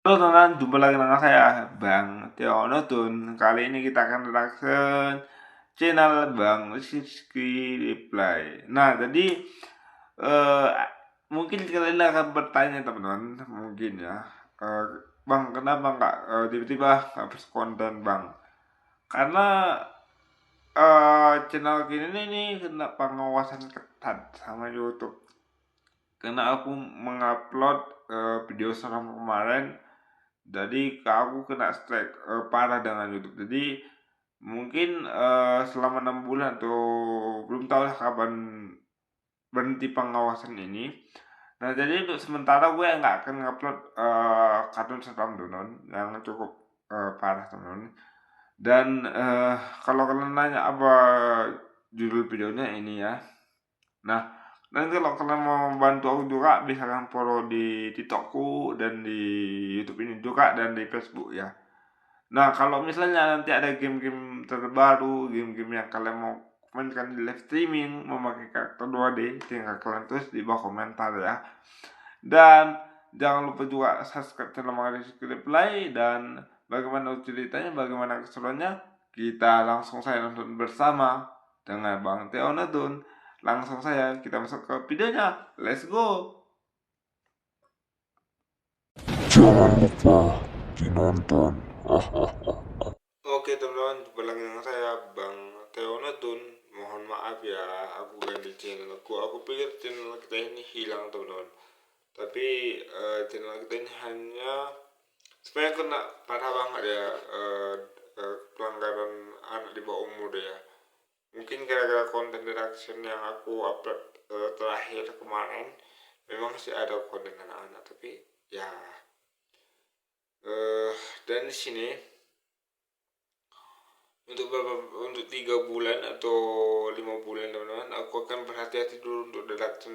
Halo teman-teman, jumpa lagi dengan saya Bang Teo Notun. Kali ini kita akan reaction channel Bang Rizky Reply. Nah, tadi eh, mungkin kalian akan bertanya teman-teman, mungkin ya, eh, Bang kenapa nggak tiba-tiba hapus konten Bang? Karena channel ini nih kena pengawasan ketat sama YouTube. Karena aku mengupload video seram kemarin, jadi aku kena strike parah dengan YouTube. Jadi mungkin selama 6 bulan atau belum tahu lah kapan berhenti pengawasan ini. Nah, jadi untuk sementara gue nggak akan ngupload kartun seram Donon yang cukup parah teman. Dan kalau kalian nanya apa judul videonya ini ya. Nah, nanti kalau kalian mau bantu aku juga bisa kalian follow di TikTokku dan di YouTube ini juga dan di Facebook ya. Nah, kalau misalnya nanti ada game-game terbaru, game-game yang kalian mau mainkan di live streaming memakai karakter 2D, tinggal kalian tulis di bawah komentar ya. Dan jangan lupa juga subscribe channel Maris Reply. Dan bagaimana ceritanya, bagaimana keseruannya, kita langsung saya nonton bersama dengan Bang Teo Notun. Langsung saya kita masuk ke videonya. Let's go. Jangan lupa dinonton. Oke teman-teman, jumpa lagi dengan saya Bang Teo Notun. Mohon maaf ya, aku ganti channel aku pikir channel kita ini hilang teman-teman. Tapi channel kita ini hanya sebenarnya kena parah banget ya, pelanggaran anak di bawah umur ya. Mungkin gara-gara konten reaction yang aku upload terakhir kemarin, memang sih ada konten anak-anak, tapi ya dan di sini untuk 3 bulan atau 5 bulan teman-teman, aku akan berhati-hati dulu untuk redaction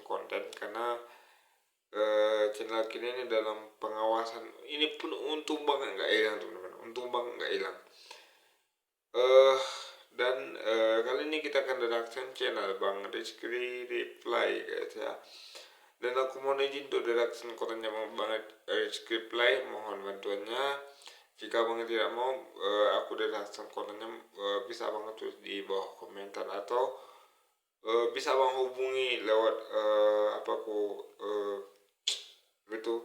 konten karena channel kita ini dalam pengawasan. Ini pun untung banget nggak hilang teman-teman, untung banget nggak hilang. Dan kali ini kita akan redaction channel Bang Rizky Reply guys ya. Dan aku mohon izin untuk redaction kontennya Bang Rizky Reply, mohon bantuannya. Jika Bang tidak mau aku redaction kontennya, bisa Bang tulis di bawah komentar atau bisa Bang hubungi lewat itu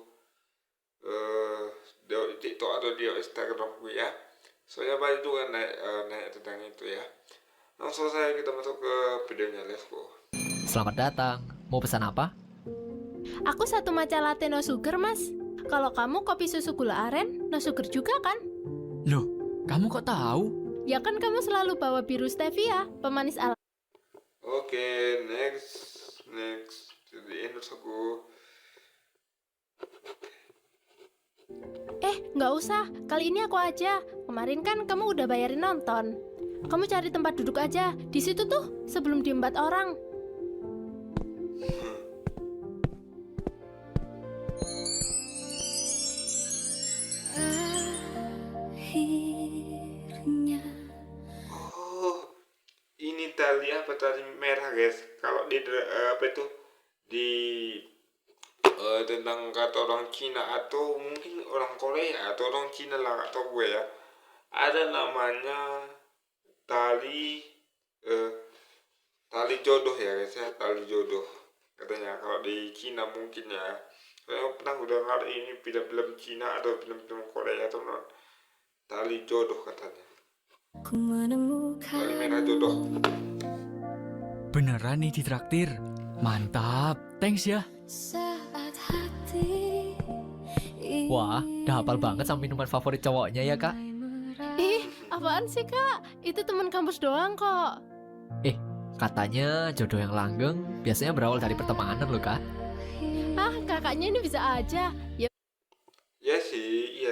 di TikTok atau di Instagram gue ya. Soalnya banyak juga naik tentang itu ya. Langsung saya kita masuk ke videonya, let's go. Selamat datang. Mau pesan apa? Aku satu matcha latte no sugar, Mas. Kalau kamu kopi susu gula aren, no sugar juga kan? Loh, kamu kok tahu? Ya kan kamu selalu bawa biru stevia, pemanis alami. Oke, next. Jadi endorse aku. Nggak usah. Kali ini aku aja. Kemarin kan kamu udah bayarin nonton. Kamu cari tempat duduk aja. Di situ tuh, sebelum diembat orang. Akhirnya Oh, ini tali apa, tali merah guys. Kalau di di tentang kata orang Cina atau mungkin orang Korea atau orang Cina lah, atau gue ya. Ada namanya tali eh, tali jodoh ya guys ya, tali jodoh katanya kalau di Cina mungkin ya. Saya pernah udah dengar ini film-film Cina atau film-film Korea tuh, tali jodoh katanya, ku menemukan tali merah jodoh. Beneran nih ditraktir. Mantap. Thanks ya. saat hati Wah, udah hafal banget sama minuman favorit cowoknya ya, Kak? Apaan sih, Kak? Itu teman kampus doang kok. Katanya jodoh yang langgeng biasanya berawal dari pertemanan loh, Kak. Kakaknya ini bisa aja. Ya, Iya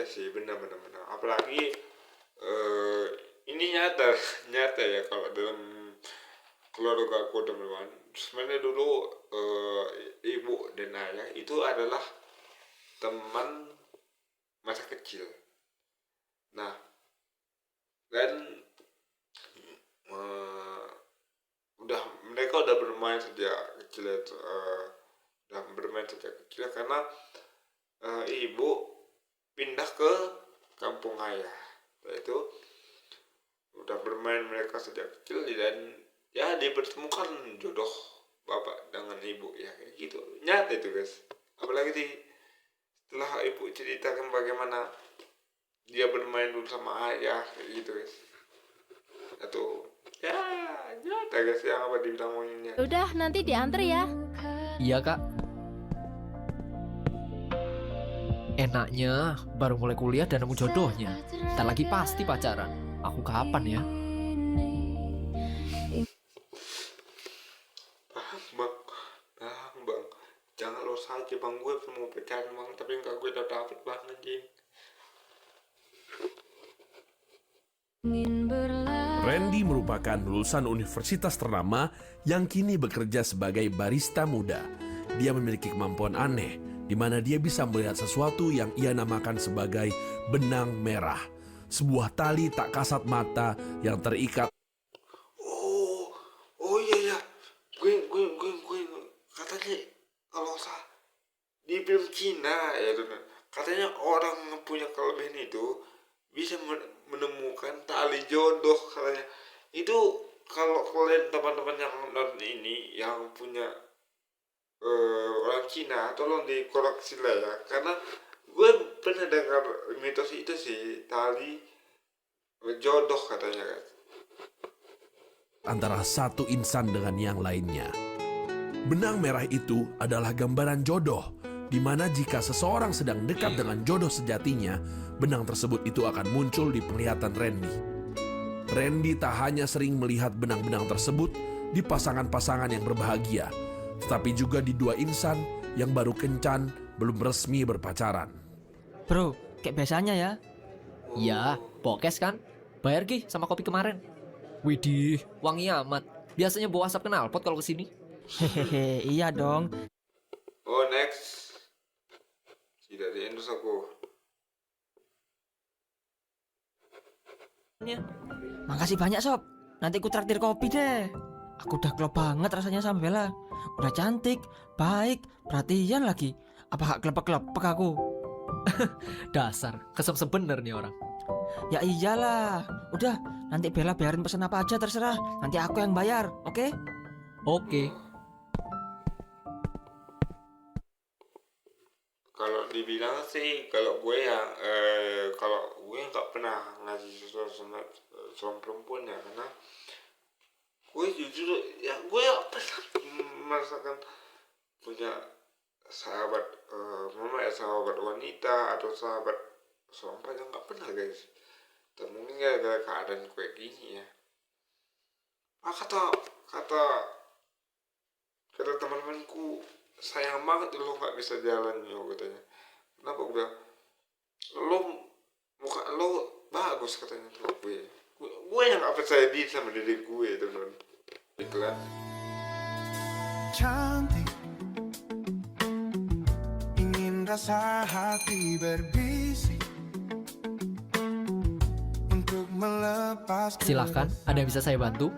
sih, benar. Apalagi ini nyata nyata ya kalau dalam keluarga aku teman-teman. Sebenarnya dulu ibu dan ayah itu adalah teman masa kecil. Nah, dan mereka udah bermain sejak kecil itu, karena ibu ke kampung ayah. Itu udah bermain mereka sejak kecil dan ya dipertemukan jodoh bapak dengan ibu ya kayak gitu. Nyata itu guys. Apalagi setelah ibu ceritakan bagaimana dia bermain dulu sama ayah kayak gitu guys. Atau ya nyata guys yang apa dibilang monyetnya. Udah, nanti diantar ya. Iya kak. Enaknya baru mulai kuliah dan nemu jodohnya. Ntar lagi pasti pacaran. Aku kapan ya? Bang, jangan lo saja bang, gue mau pacaran bang, tapi enggak, gue udah dapet bang anjing. Randy merupakan lulusan universitas ternama yang kini bekerja sebagai barista muda. Dia memiliki kemampuan aneh, di mana dia bisa melihat sesuatu yang ia namakan sebagai benang merah. Sebuah tali tak kasat mata yang terikat. Oh iya ya, gue katanya kalau sah di film Cina ya tuh, katanya orang yang punya kelebihan itu bisa menemukan tali jodoh katanya. Itu kalau kalian teman-teman yang nonton ini yang punya orang Cina, tolong dikoreksi lah ya, karena gue pernah dengar mitos itu sih, tali jodoh katanya kan. Antara satu insan dengan yang lainnya. Benang merah itu adalah gambaran jodoh, di mana jika seseorang sedang dekat dengan jodoh sejatinya, benang tersebut itu akan muncul di penglihatan Randy. Randy tak hanya sering melihat benang-benang tersebut di pasangan-pasangan yang berbahagia, tetapi juga di dua insan yang baru kencan belum resmi berpacaran. Bro, kayak biasanya ya. Iya, pokes kan? Bayar Ki sama kopi kemarin. Widih, wangi amat. Biasanya bawa asap knalpot kalau kesini. Hehehe, iya dong. Oh next, tidak di endorse aku. Makasih banyak sob. Nanti ku traktir kopi deh. Aku udah klop banget rasanya sama Bella. Udah cantik, baik, perhatian lagi. Apa hak klepek-klepek aku? Dasar, kesem bener nih orang. Ya iyalah. Udah, nanti Bella bayarin pesan apa aja terserah. Nanti aku yang bayar, oke? Oke. Kalau dibilang sih, kalau gue ya, kalau gue nggak pernah ngasih sesuatu sama seorang perempuan ya, karena gue jujur ya, gue nggak pernah merasakan punya sahabat mama ya, sahabat wanita atau sahabat seorang pacar, nggak pernah guys. Dan mungkin gara-gara keadaan kayak gini ya. Kata teman-temanku, sayang banget lo nggak bisa jalan yo katanya. Kenapa? Gue bilang, muka lo bagus katanya tuh gue yang nggak percaya diri sama diri gue teman. Itu kan. Cantik, ingin rasa hati berbisik untuk melepas. Silahkan, ada yang bisa saya bantu?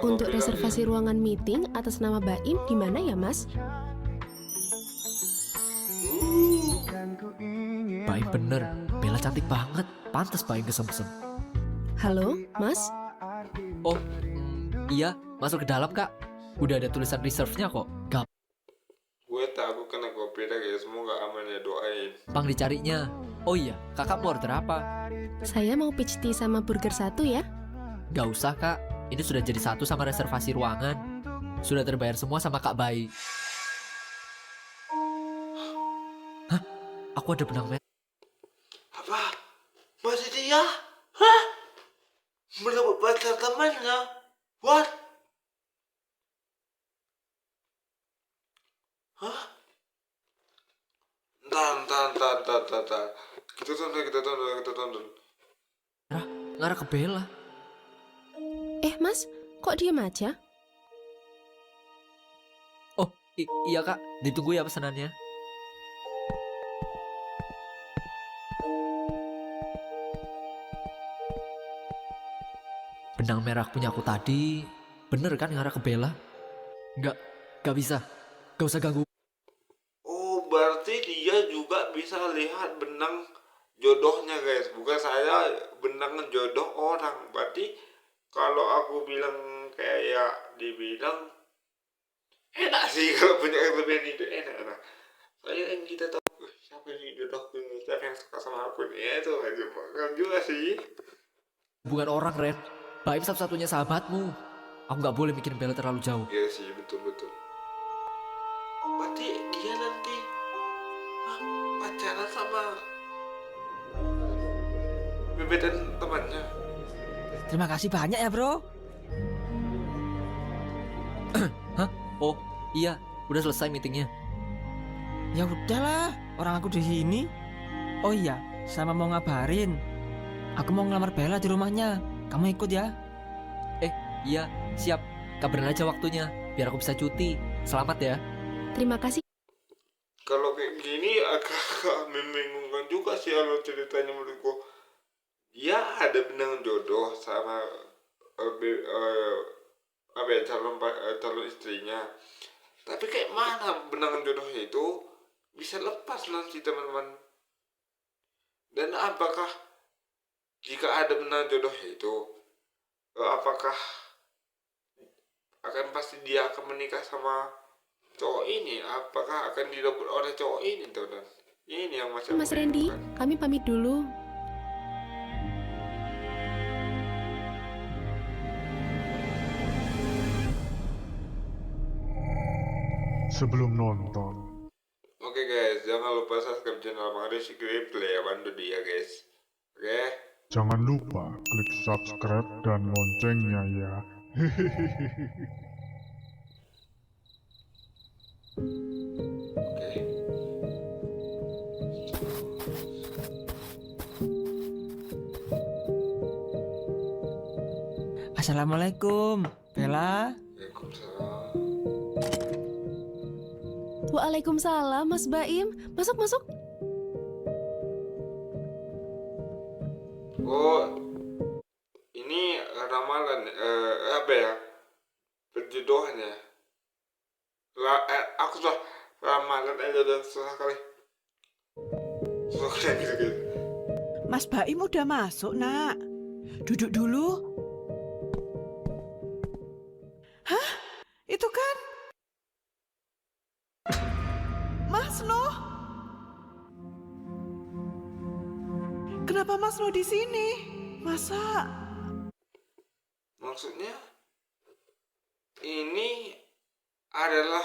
Untuk reservasi ruangan meeting atas nama Baim di mana ya, Mas? Baim bener, Bella cantik banget. Pantes Baim kesem-sem. Halo, Mas? Oh, iya, masuk ke dalam kak. Udah ada tulisan reserve-nya kok. Gap. Gue takut kena kopi dah guys, semoga aman ya, doain. Pang dicarinya. Oh iya, kakak mau order apa? Saya mau peach tea sama burger 1 ya. Gak usah kak, ini sudah jadi satu sama reservasi ruangan. Sudah terbayar semua sama Kak Bayi. Hah? Aku ada benang merah. Apa? Masih dia? Hah? Merebut pacar temannya? What? Hah? Entar. Kita tonton. Ngarah ke Bella. Mas, kok diam aja? Oh, iya kak, ditunggu ya pesanannya. Benang merah punya aku tadi, bener kan ngarah ke Bella? Gak bisa, gak usah ganggu. Oh, berarti dia juga bisa lihat benang jodohnya guys, bukan saya benang jodoh orang. Berarti kalau aku bilang kayak dibilang enak sih kalau punya kelebihan itu enak. Soalnya kan kita tahu siapa yang jodohku ini, siapa yang suka sama aku nih, ya itu aja kan juga sih. Bukan orang, Ren. Baim satu-satunya sahabatmu. Aku nggak boleh mikirin Bella terlalu jauh. Iya sih, betul. Berarti dia nanti pacaran sama Bebet dan temannya. Terima kasih banyak ya bro. Hah? Oh, iya. Udah selesai meetingnya. Ya udahlah, orang aku di sini. Oh iya, sama mau ngabarin. Aku mau ngelamar Bella di rumahnya. Kamu ikut ya? Iya, siap. Kabarin aja waktunya, biar aku bisa cuti. Selamat ya. Terima kasih. Kalau kayak gini agak membingungkan juga sih kalau ceritanya menurutku. Dia ada benang jodoh sama calon istrinya. Tapi kayak mana benang jodohnya itu bisa lepas nanti teman-teman. Dan apakah jika ada benang jodohnya itu, apakah akan pasti dia akan menikah sama cowok ini? Apakah akan direbut oleh cowok ini, teman? Ini yang masih Mas Randy, kami pamit dulu. Sebelum nonton, Oke guys, jangan lupa subscribe channel Bang Rizky Replay ya, bantu dia guys. Oke? jangan lupa klik subscribe dan loncengnya ya. Oke. Assalamualaikum, Bella. Waalaikumsalam. Waalaikumsalam, Mas Baim. Masuk. Oh, ini ramalan, apa ya? Perjodohan ya. Aku sudah ramalan dan susah kali. Susah kali gitu. Mas Baim udah masuk, Nak. Duduk dulu. Hah? Itu kan Mas Noh. Kenapa Mas Noh di sini? Masa Maksudnya ini adalah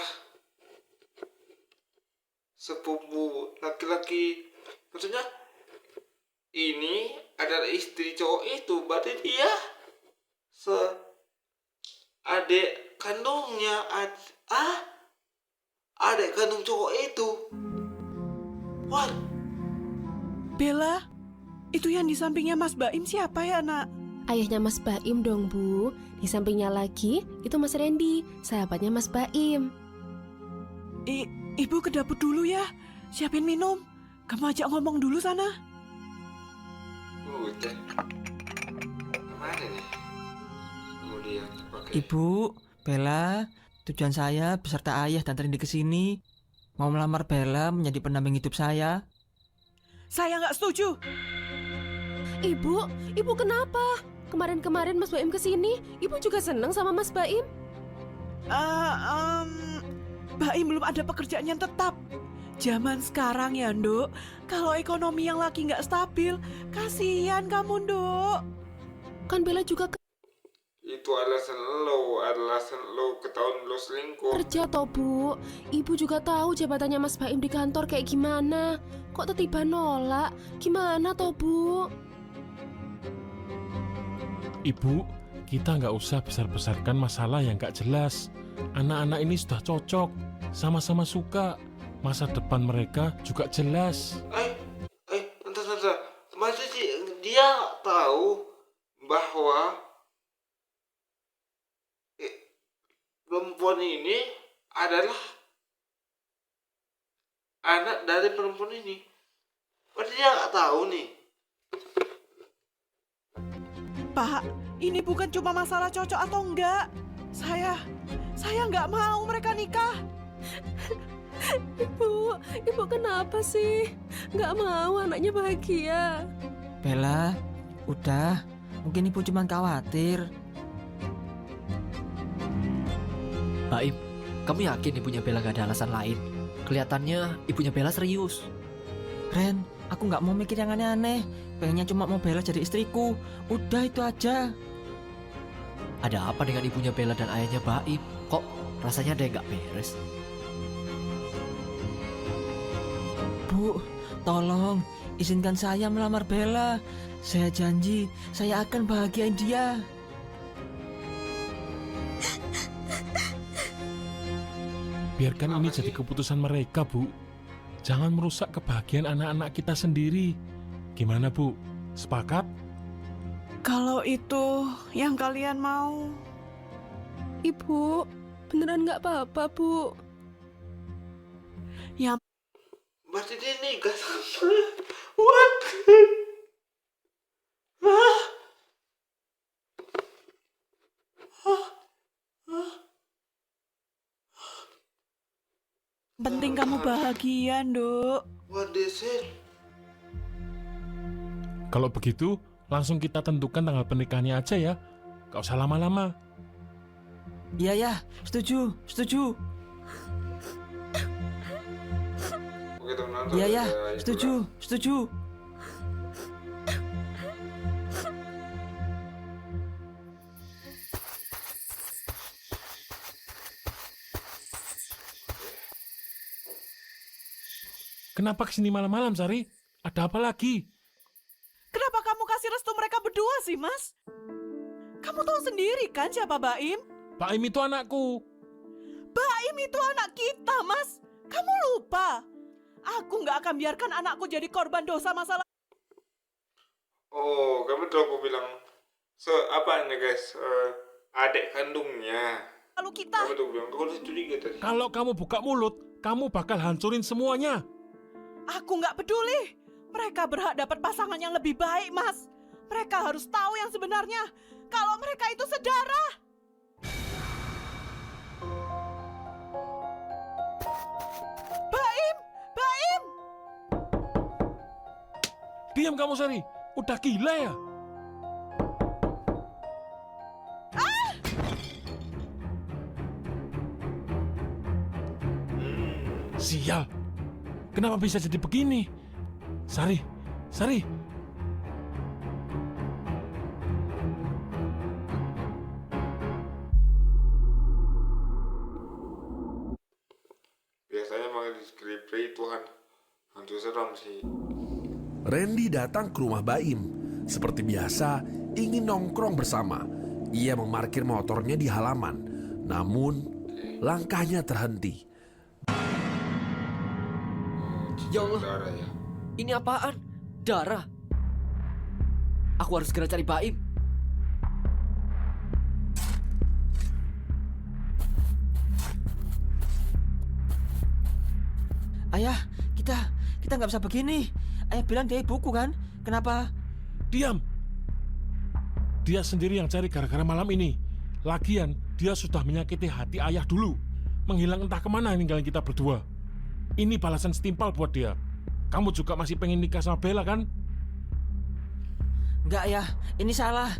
sepupu laki-laki. Maksudnya ini adalah istri cowok itu. Berarti dia adik kandungnya adik kandung cowok itu. What? Bella? Itu yang di sampingnya Mas Baim siapa ya, Nak? Ayahnya Mas Baim dong, Bu. Di sampingnya lagi, itu Mas Randy, sahabatnya Mas Baim. Ibu ke dapur dulu ya. Siapin minum. Kamu ajak ngomong dulu sana. Udah. Kemana nih? Kemudian pakai. Ibu, Bella, tujuan saya beserta ayah dan Randy ke sini mau melamar Bella menjadi pendamping hidup saya. Saya nggak setuju. Ibu kenapa? Kemarin-kemarin Mas Baim kesini, Ibu juga senang sama Mas Baim? Baim belum ada pekerjaan yang tetap. Zaman sekarang ya, Nduk. Kalau ekonomi yang lagi nggak stabil, kasihan kamu, Nduk. Kan Bella juga Itu alasan lo ketahuan lo selingkuh. kerja toh, Bu. Ibu juga tahu jabatannya Mas Baim di kantor kayak gimana. Kok tiba-tiba nolak? Gimana toh, Bu? Ibu, kita nggak usah besar-besarkan masalah yang nggak jelas. Anak-anak ini sudah cocok, sama-sama suka. Masa depan mereka juga jelas. Entar. Masa sih dia tahu bahwa perempuan ini adalah anak dari perempuan ini. Berarti dia nggak tahu nih. Pak, ini bukan cuma masalah cocok atau enggak. Saya nggak mau mereka nikah. Ibu kenapa sih? Nggak mau anaknya bahagia. Bella, udah. Mungkin ibu cuma khawatir. Baim, kamu yakin ibunya Bella gak ada alasan lain? Kelihatannya ibunya Bella serius. Ren, aku nggak mau mikir yang aneh-aneh. Pengennya cuma mau Bella jadi istriku. Udah itu aja. Ada apa dengan ibunya Bella dan ayahnya Baim? Kok rasanya ada yang gak beres? Bu, tolong izinkan saya melamar Bella. Saya janji saya akan bahagiain dia. Biarkan ini jadi keputusan mereka, Bu. Jangan merusak kebahagiaan anak-anak kita sendiri. Gimana, Bu? Sepakat? Kalau itu yang kalian mau. Ibu, beneran nggak apa-apa, Bu. Ya, Berarti dia nikah sama. What? penting kamu bahagia, Nduk. What is it? Kalau begitu, langsung kita tentukan tanggal pernikahannya aja ya. Gak usah lama-lama. Iya ya, setuju, setuju. Oke, teman-teman, Iya ya, itulah. setuju, setuju. Kenapa kesini malam-malam, Sari? Ada apa lagi? Kenapa kamu kasih restu mereka berdua sih, Mas? Kamu tahu sendiri kan siapa Baim? Baim itu anakku. Baim itu anak kita, Mas. Kamu lupa? Aku nggak akan biarkan anakku jadi korban dosa masalah. Oh, kamu tahu aku bilang apa nih guys? Adik kandungnya. Lalu kita. Kamu tuh bilang, aku udah curiga tadi. Kalau kamu buka mulut, kamu bakal hancurin semuanya. Aku nggak peduli. Mereka berhak dapat pasangan yang lebih baik, Mas. Mereka harus tahu yang sebenarnya. Kalau mereka itu sedarah. Baim! Baim! Diam kamu, Sari. Udah gila ya? Sial. Kenapa bisa jadi begini? Sari, Sari. Biasanya malah di skripsi Tuhan hantu seram sih. Randy datang ke rumah Baim. Seperti biasa, ingin nongkrong bersama. Ia memarkir motornya di halaman. Namun, langkahnya terhenti. Ya Allah, Darah ya. ini apaan? Darah. Aku harus segera cari Baim. Ayah, kita nggak bisa begini. Ayah bilang dia ibuku kan? Kenapa? Diam. Dia sendiri yang cari gara-gara malam ini. Lagian, dia sudah menyakiti hati ayah dulu. Menghilang entah kemana ninggalin kita berdua. Ini balasan setimpal buat dia. Kamu juga masih pengen nikah sama Bella kan? Enggak ya, ini salah.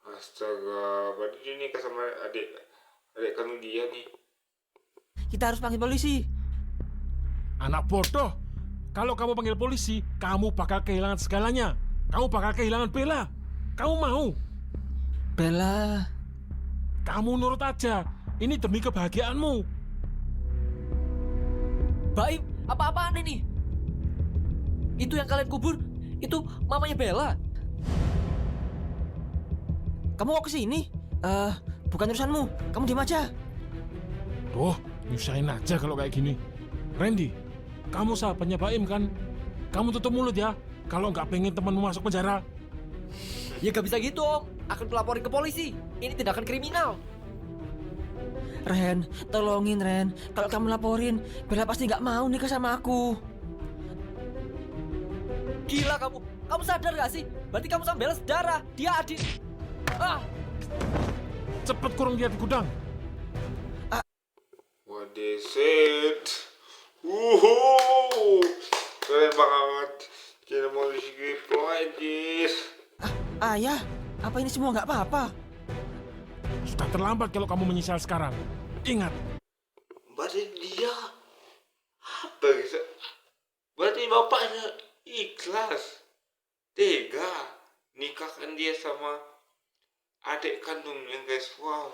Astaga, berarti dia nikah sama adik kandung dia nih. Kita harus panggil polisi. Anak bodoh. Kalau kamu panggil polisi, kamu bakal kehilangan segalanya. Kamu bakal kehilangan Bella. Kamu mau? Bella. Kamu nurut aja. Ini demi kebahagiaanmu. Baim, apa-apaan ini? Itu yang kalian kubur, itu mamanya Bella. Kamu kok kesini? Bukan urusanmu. Kamu diam aja. Tuh, nyusahin aja kalau kayak gini. Randy, kamu sahabatnya Baim kan? Kamu tutup mulut ya. Kalau nggak pengen temanmu masuk penjara. Ya gak bisa gitu, Om. Akan pelaporin ke polisi. Ini tindakan kriminal. Ren, tolongin Ren. Kalau kamu laporin, Bella pasti nggak mau nikah sama aku. Gila kamu. Kamu sadar gak sih? Berarti kamu sama Bella sedarah. Dia adik. Ah. Cepet kurung dia di gudang. Waduh, Set. Wuhu. Keren banget. Kita mau di anjir. Ayah, apa ini semua nggak apa-apa? Sudah terlambat kalau kamu menyesal sekarang. Ingat, Berarti dia apa gitu? Berarti bapaknya ikhlas, tega nikahkan dia sama adik kandungnya, guys. Wow.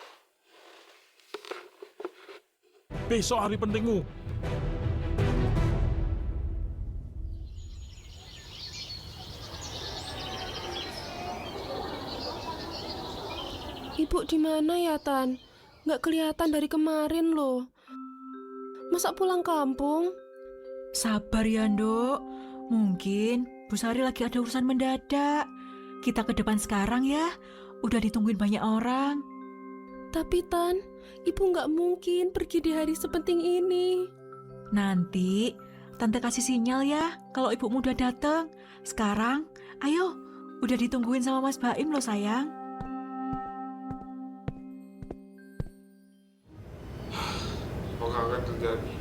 besok hari pentingmu. Ibu di mana ya, Tan? Nggak kelihatan dari kemarin loh. Masa pulang kampung? Sabar ya, Nduk. Mungkin Bu Sari lagi ada urusan mendadak. Kita ke depan sekarang ya. Udah ditungguin banyak orang. Tapi Tan, Ibu nggak mungkin pergi di hari sepenting ini. Nanti Tante kasih sinyal ya kalau ibumu udah datang. Sekarang, ayo. Udah ditungguin sama Mas Baim loh, sayang. Apa akan terjadi?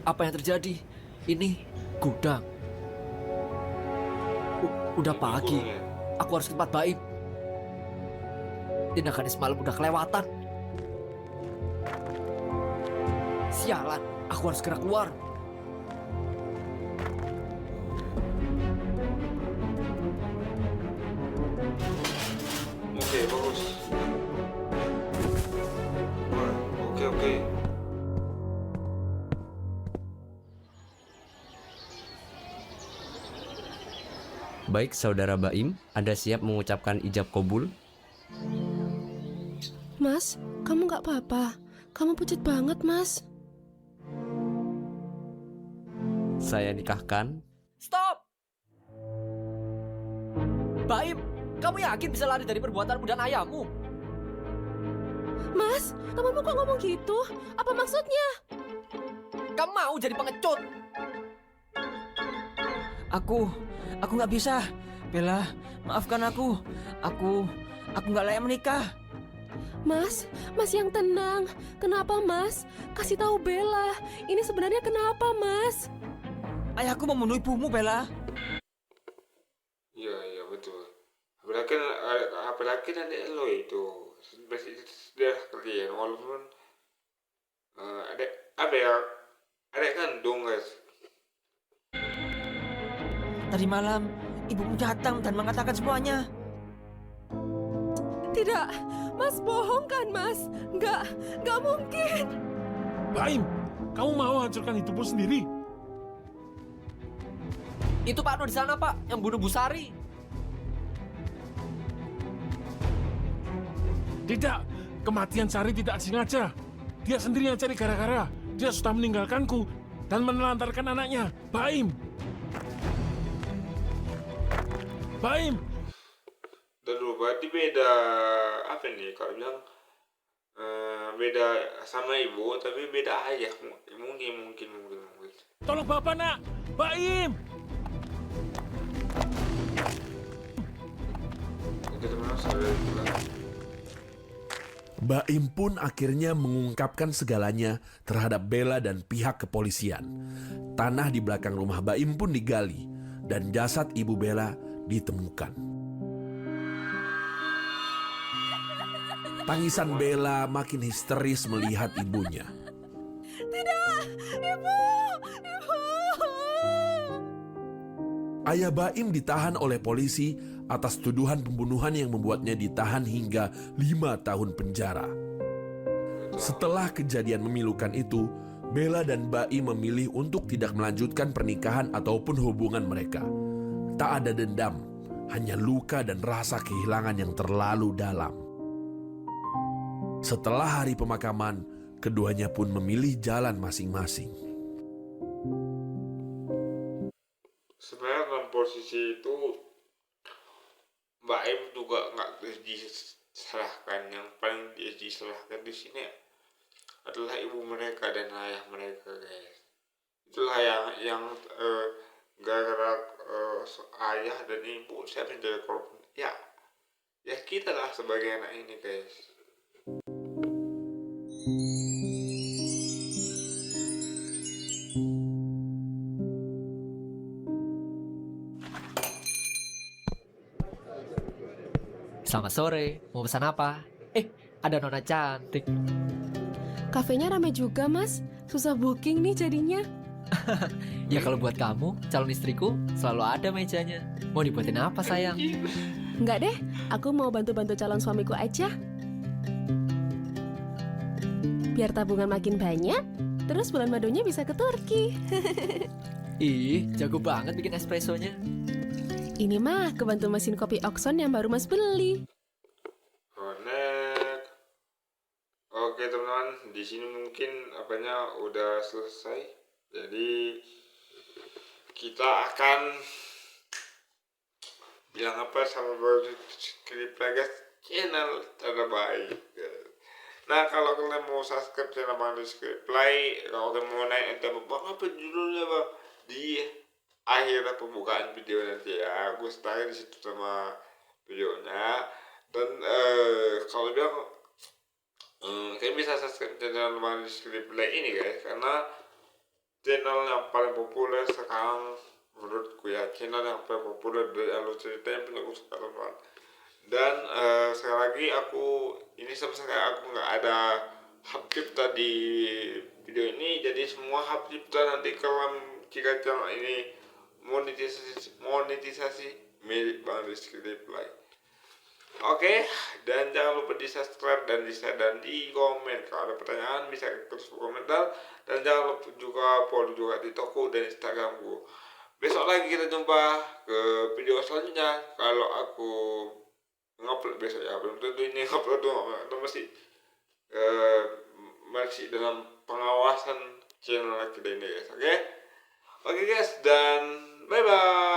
Apa yang terjadi? Ini gudang. Udah pagi. Aku harus ke tempat Baim. Tindakannya semalam udah kelewatan. Sialan, aku harus segera keluar. Oke, bagus. Wah, oke. Baik, Saudara Baim, Anda siap mengucapkan ijab kabul? Mas, kamu nggak apa-apa. Kamu pucat banget, Mas. Saya nikahkan. Stop! Baim, kamu yakin bisa lari dari perbuatanmu dan ayahmu? Mas, temanmu kok ngomong gitu? Apa maksudnya? Kamu mau jadi pengecut? Aku nggak bisa. Bella, maafkan aku. Aku nggak layak menikah. Mas yang tenang. Kenapa, Mas? Kasih tahu Bella. Ini sebenarnya kenapa, Mas? Ayahku membunuh ibumu, Bella. Iya, betul. Apalagi nanti lo itu sudah kalian walaupun ada kandung, guys. Tadi malam, ibumu datang dan mengatakan semuanya. Tidak, Mas bohong kan, Mas? Nggak mungkin. Baim, kamu mau hancurkan hidupmu sendiri? Itu Pak Nur di sana, Pak, yang bunuh Bu Sari. Tidak, kematian Sari tidak sengaja. Dia sendiri yang cari gara-gara. Dia sudah meninggalkanku dan menelantarkan anaknya, Baim. Baim, Dulu berarti beda apa nih kalau bilang beda sama ibu tapi beda ayah, mungkin. tolong Bapak, Nak. Baim. Oke teman-teman, saya bilang. Baim pun akhirnya mengungkapkan segalanya terhadap Bella dan pihak kepolisian. Tanah di belakang rumah Baim pun digali dan jasad ibu Bella ditemukan. Tangisan Bella makin histeris melihat ibunya. Tidak, Ibu. Ayah Baim ditahan oleh polisi atas tuduhan pembunuhan yang membuatnya ditahan hingga 5 tahun penjara. Setelah kejadian memilukan itu, Bella dan Baim memilih untuk tidak melanjutkan pernikahan ataupun hubungan mereka. Tak ada dendam, hanya luka dan rasa kehilangan yang terlalu dalam. Setelah hari pemakaman, keduanya pun memilih jalan masing-masing. Sebenarnya dalam posisi itu Mbak Em juga nggak disalahkan. Yang paling disalahkan di sini adalah ibu mereka dan ayah mereka, guys. Itulah yang gara-gara ayah dan ibu saya menjadi korban. Ya kita lah sebagai anak ini, guys. Selamat sore, mau pesan apa? Ada nona cantik. Kafenya rame juga, Mas. Susah booking nih jadinya. Ya kalau buat kamu, calon istriku, selalu ada mejanya. Mau dibuatin apa sayang? Enggak deh, aku mau bantu-bantu calon suamiku aja. Biar tabungan makin banyak, terus bulan madunya bisa ke Turki. Ih, jago banget bikin espressonya. Ini mah kebantu mesin kopi Oxon yang baru Mas beli. Connect. Oke teman-teman, di sini mungkin apanya udah selesai. Jadi kita akan bilang apa sama baru skrip guys, channel terbaik. Nah kalau kalian mau subscribe channel Bang Rizky Play, kalau kalian mau naik entah apa judulnya bang di akhir pembukaan video nanti ya, aku start di situ sama videonya. Dan kalau bilang kalian bisa subscribe channel Bang Rizky Play ini guys, karena channel yang paling populer sekarang menurutku ya, channel yang paling populer dari alur cerita yang punya aku suka teman. Dan sekali lagi aku ini sama sekali aku nggak ada hak cipta di video ini, jadi semua hak cipta nanti kalau jika channel ini monetisasi milik Bang Rizky Play. Oke, dan jangan lupa di subscribe dan di share dan di komen. Kalau ada pertanyaan bisa terus komentar, dan jangan lupa juga follow juga di toko dan Instagramku. Besok lagi kita jumpa ke video selanjutnya. Kalau aku ngupload besok ya, belum tentu ini ngupload doang, atau masih dalam pengawasan channel kita ini guys. Oke guys, dan bye bye.